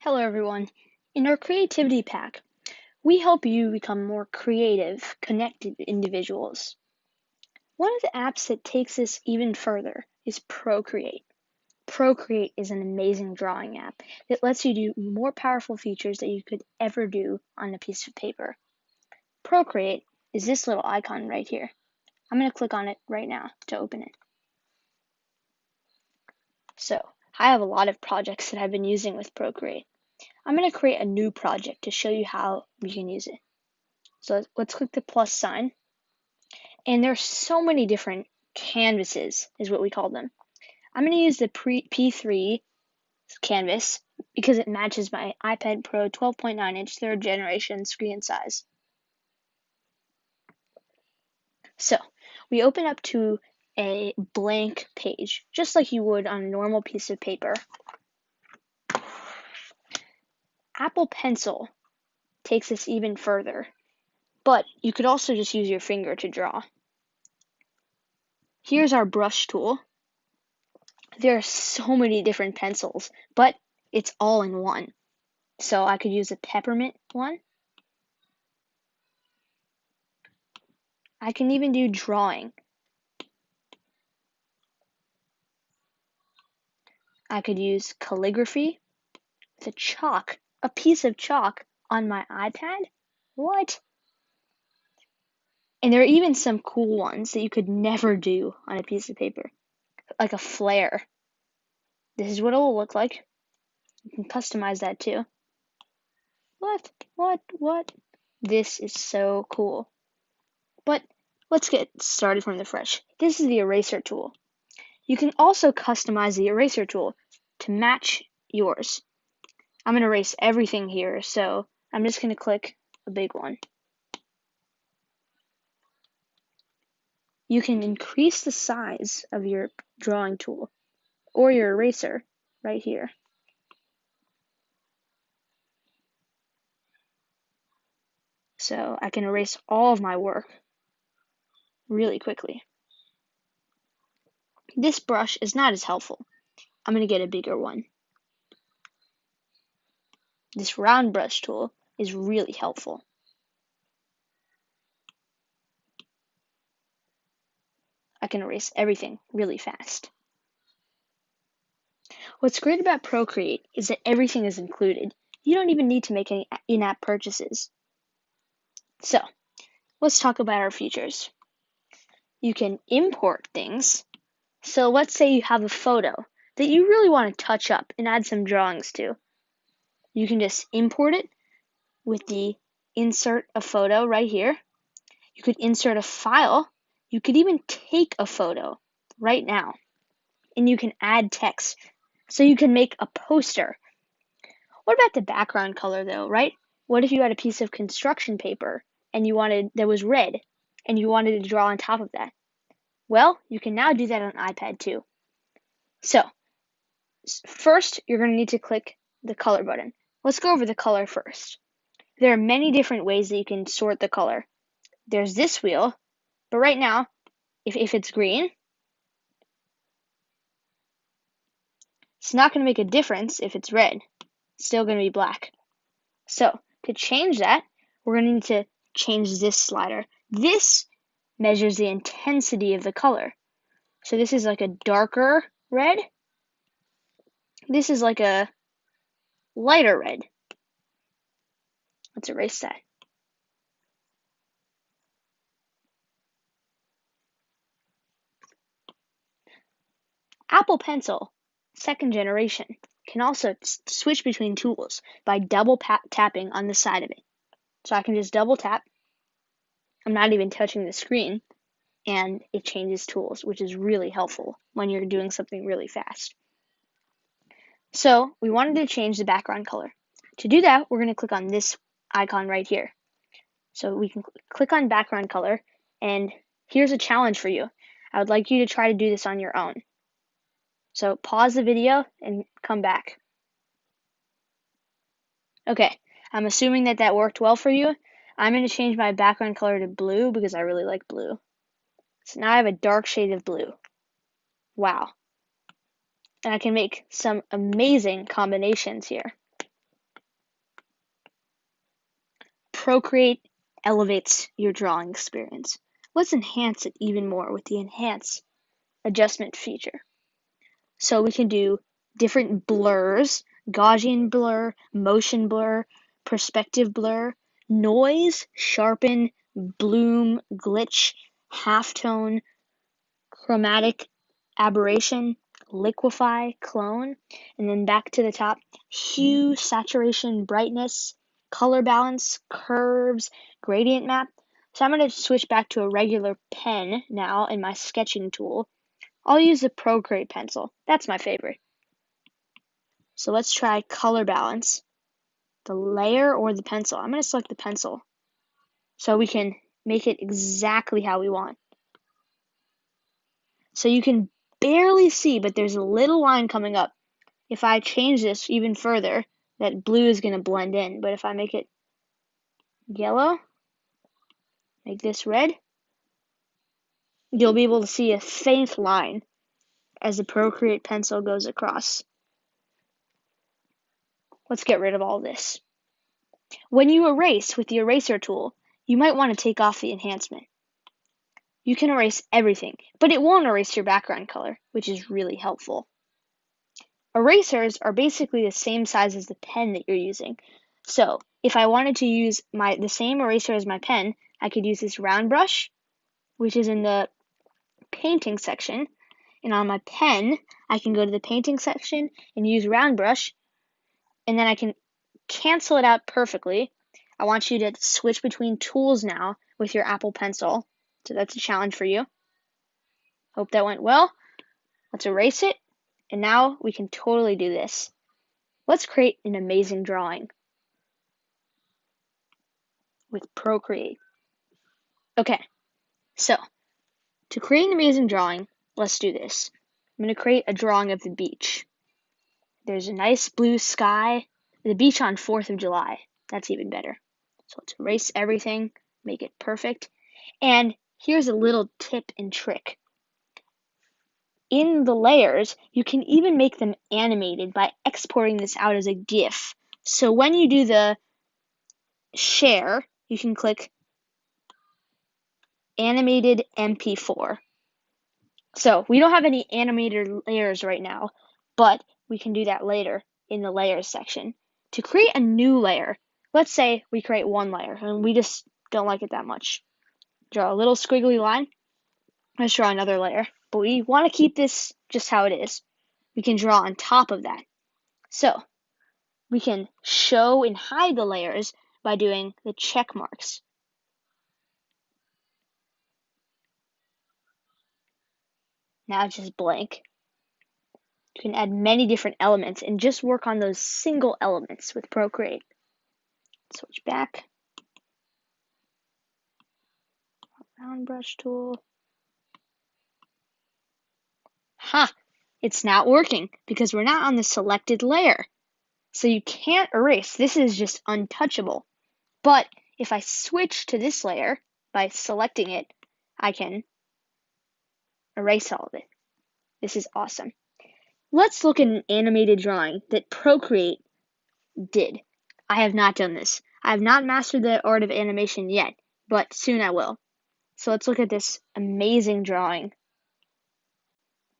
Hello everyone. In our creativity pack, we help you become more creative, connected individuals. One of the apps that takes this even further is ProCreate. ProCreate is an amazing drawing app that lets you do more powerful features that you could ever do on a piece of paper. ProCreate is this little icon right here. I'm going to click on it right now to open it. So, I have a lot of projects that I've been using with ProCreate. I'm going to create a new project to show you how you can use it. So let's click the plus sign. And there's so many different canvases, is what we call them. I'm going to use the P3 canvas because it matches my iPad Pro 12.9-inch third generation screen size. So we open up to a blank page, just like you would on a normal piece of paper. Apple Pencil takes this even further, but you could also just use your finger to draw. Here's our brush tool. There are so many different pencils, but it's all in one. So I could use a peppermint one. I can even do drawing. I could use calligraphy with a piece of chalk on my iPad. What? And there are even some cool ones that you could never do on a piece of paper, like a flare. This is what it will look like. You can customize that too. What? This is so cool. But let's get started from the fresh. This is the eraser tool. You can also customize the eraser tool to match yours. I'm going to erase everything here, so I'm just going to click a big one. You can increase the size of your drawing tool or your eraser right here. So I can erase all of my work really quickly. This brush is not as helpful. I'm going to get a bigger one. This round brush tool is really helpful. I can erase everything really fast. What's great about ProCreate is that everything is included. You don't even need to make any in-app purchases. So, let's talk about our features. You can import things. So let's say you have a photo that you really want to touch up and add some drawings to. You can just import it with the insert a photo right here. You could insert a file. You could even take a photo right now. And you can add text. So you can make a poster. What about the background color though, right? What if you had a piece of construction paper and that was red and you wanted to draw on top of that? Well, you can now do that on iPad too. So, first you're going to need to click the color button. Let's go over the color first. There are many different ways that you can sort the color. There's this wheel, but right now, if it's green, it's not going to make a difference if it's red. It's still going to be black. So, to change that, we're going to need to change this slider. This measures the intensity of the color. So this is like a darker red. This is like a lighter red. Let's erase that. Apple Pencil, second generation, can also switch between tools by double tapping on the side of it. So I can just double tap. I'm not even touching the screen, and it changes tools, which is really helpful when you're doing something really fast. So we wanted to change the background color. To do that, we're going to click on this icon right here. So we can click on background color, and here's a challenge for you. I would like you to try to do this on your own. So pause the video and come back. Okay, I'm assuming that worked well for you. I'm going to change my background color to blue because I really like blue. So now I have a dark shade of blue. Wow. And I can make some amazing combinations here. Procreate elevates your drawing experience. Let's enhance it even more with the Enhance adjustment feature. So we can do different blurs, Gaussian blur, motion blur, perspective blur, noise, sharpen, bloom, glitch, halftone, chromatic aberration, liquefy, clone, and then back to the top, hue, saturation, brightness, color balance, curves, gradient map. So I'm going to switch back to a regular pen now in my sketching tool. I'll use the ProCreate pencil. That's my favorite. So let's try color balance, the layer or the pencil. I'm going to select the pencil so we can make it exactly how we want. So you can barely see, but there's a little line coming up. If I change this even further, that blue is going to blend in. But if I make it yellow, make this red, you'll be able to see a faint line as the ProCreate pencil goes across. Let's get rid of all this. When you erase with the eraser tool, you might want to take off the enhancement. You can erase everything, but it won't erase your background color, which is really helpful. Erasers are basically the same size as the pen that you're using. So if I wanted to use the same eraser as my pen, I could use this round brush, which is in the painting section. And on my pen, I can go to the painting section and use round brush, and then I can cancel it out perfectly. I want you to switch between tools now with your Apple Pencil. So that's a challenge for you. Hope that went well. Let's erase it. And now we can totally do this. Let's create an amazing drawing with ProCreate. Okay, so to create an amazing drawing, let's do this. I'm going to create a drawing of the beach. There's a nice blue sky, the beach on 4th of July. That's even better. So let's erase everything, make it perfect. And here's a little tip and trick. In the layers, you can even make them animated by exporting this out as a GIF. So when you do the share, you can click animated MP4. So we don't have any animated layers right now, but we can do that later in the layers section. To create a new layer, let's say we create one layer and we just don't like it that much. Draw a little squiggly line. Let's draw another layer, but we want to keep this just how it is. We can draw on top of that. So we can show and hide the layers by doing the check marks. Now it's just blank. You can add many different elements and just work on those single elements with ProCreate. Switch back. Round brush tool. Ha! It's not working because we're not on the selected layer. So you can't erase. This is just untouchable. But if I switch to this layer by selecting it, I can erase all of it. This is awesome. Let's look at an animated drawing that ProCreate did. I have not done this. I have not mastered the art of animation yet, but soon I will. So let's look at this amazing drawing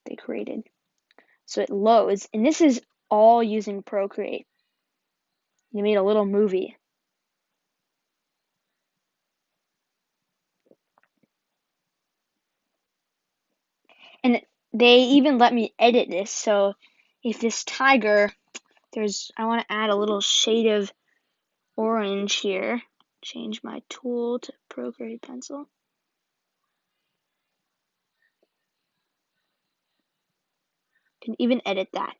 they created. So it loads, and this is all using ProCreate. They made a little movie. And they even let me edit this, so if this tiger, I want to add a little shade of orange here. Change my tool to ProCreate pencil. You can even edit that.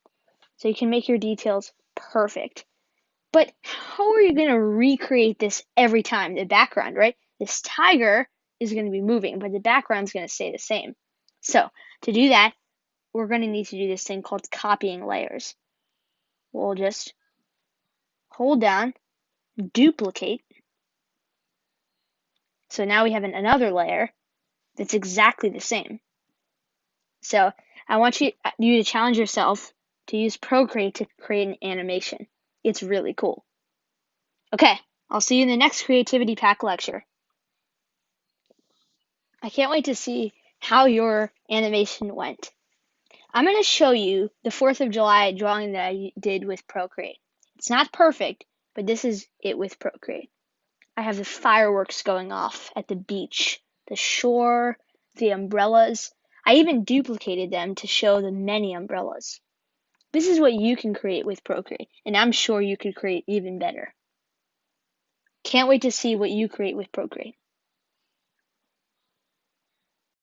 So you can make your details perfect. But how are you going to recreate this every time? The background, right? This tiger is going to be moving, but the background's going to stay the same. So to do that, we're going to need to do this thing called copying layers. We'll just hold down, duplicate. So now we have another layer that's exactly the same. So I want you to challenge yourself to use ProCreate to create an animation. It's really cool. Okay, I'll see you in the next Creativity Pack lecture. I can't wait to see how your animation went. I'm going to show you the 4th of July drawing that I did with ProCreate. It's not perfect, but this is it with ProCreate. I have the fireworks going off at the beach, the shore, the umbrellas. I even duplicated them to show the many umbrellas. This is what you can create with ProCreate, and I'm sure you could create even better. Can't wait to see what you create with ProCreate.